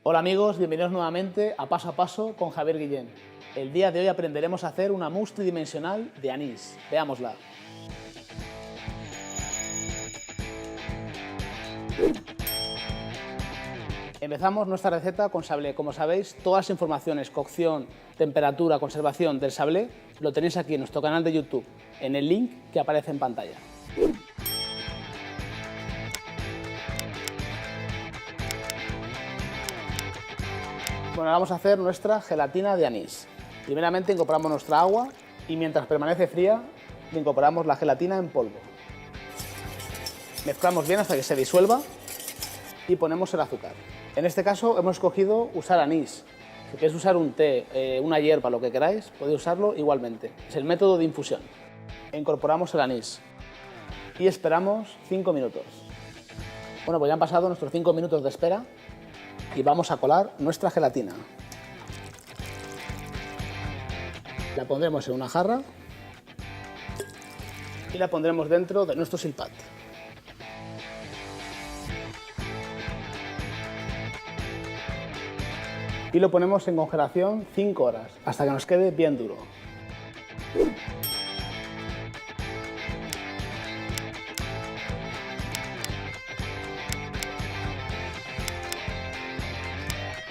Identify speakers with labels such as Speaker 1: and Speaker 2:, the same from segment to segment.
Speaker 1: Hola amigos, bienvenidos nuevamente a Paso con Javier Guillén. El día de hoy aprenderemos a hacer una mousse tridimensional de anís. Veámosla. Empezamos nuestra receta con sablé. Como sabéis, todas las informaciones, cocción, temperatura, conservación del sablé, lo tenéis aquí en nuestro canal de YouTube, en el link que aparece en pantalla. Bueno, vamos a hacer nuestra gelatina de anís. Primeramente incorporamos nuestra agua y mientras permanece fría, le incorporamos la gelatina en polvo. Mezclamos bien hasta que se disuelva y ponemos el azúcar. En este caso hemos escogido usar anís. Si queréis usar un té, una hierba, lo que queráis, podéis usarlo igualmente. Es el método de infusión. Incorporamos el anís y esperamos 5 minutos. Bueno, pues ya han pasado nuestros 5 minutos de espera y vamos a colar nuestra gelatina. La pondremos en una jarra y la pondremos dentro de nuestro silpat. Y lo ponemos en congelación 5 horas, hasta que nos quede bien duro.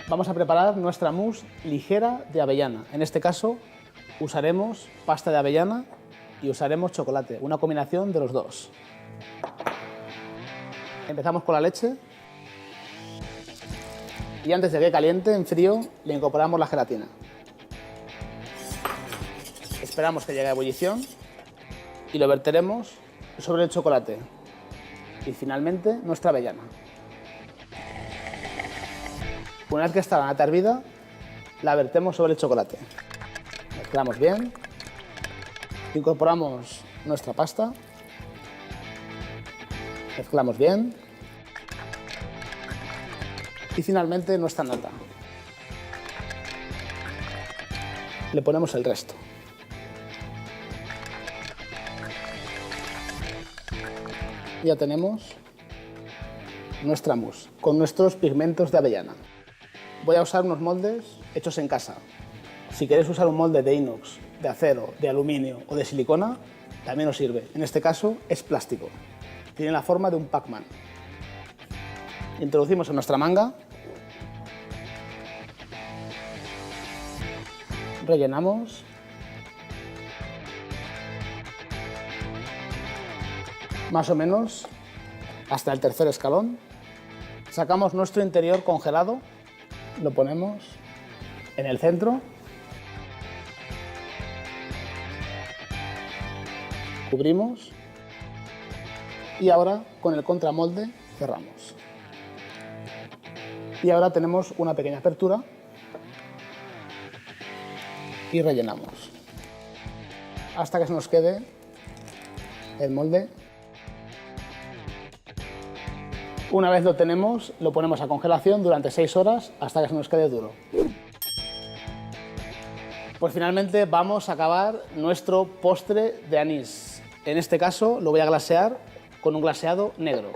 Speaker 1: Vamos a preparar nuestra mousse ligera de avellana. En este caso usaremos pasta de avellana y usaremos chocolate, una combinación de los dos. Empezamos con la leche y antes de que caliente, en frío, le incorporamos la gelatina. Esperamos que llegue a ebullición y lo verteremos sobre el chocolate y finalmente nuestra avellana. Una vez que está la nata hervida, la vertemos sobre el chocolate. Mezclamos bien, incorporamos nuestra pasta, mezclamos bien y finalmente nuestra nata. Le ponemos el resto. Ya tenemos nuestra mousse con nuestros pigmentos de avellana. Voy a usar unos moldes hechos en casa. Si queréis usar un molde de inox, de acero, de aluminio o de silicona, también os sirve. En este caso es plástico. Tiene la forma de un Pac-Man. Introducimos en nuestra manga. Rellenamos. Más o menos hasta el tercer escalón. Sacamos nuestro interior congelado. Lo ponemos en el centro, cubrimos y ahora con el contramolde cerramos. Y ahora tenemos una pequeña apertura y rellenamos hasta que se nos quede el molde. Una vez lo tenemos, lo ponemos a congelación durante 6 horas hasta que se nos quede duro. Pues finalmente vamos a acabar nuestro postre de anís. En este caso lo voy a glasear con un glaseado negro.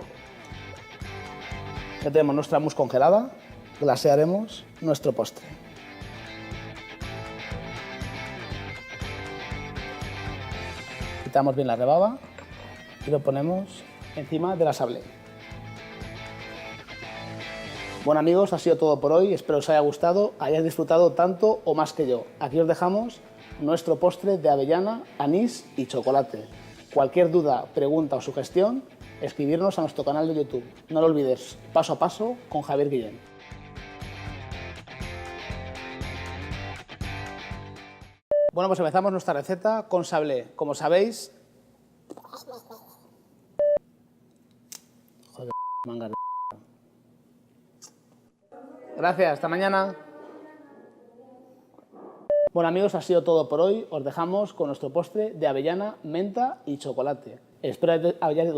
Speaker 1: Ya tenemos nuestra mousse congelada, glasearemos nuestro postre. Quitamos bien la rebaba y lo ponemos encima de la sablé. Bueno amigos, ha sido todo por hoy, espero os haya gustado, hayáis disfrutado tanto o más que yo. Aquí os dejamos nuestro postre de avellana, anís y chocolate. Cualquier duda, pregunta o sugestión, escribirnos a nuestro canal de YouTube. No lo olvides, Paso a Paso con Javier Guillén. Bueno, pues empezamos nuestra receta con sablé. Como sabéis... Joder, manga de... Gracias, hasta mañana. Bueno amigos, ha sido todo por hoy. Os dejamos con nuestro postre de avellana, menta y chocolate. Espero que hayáis...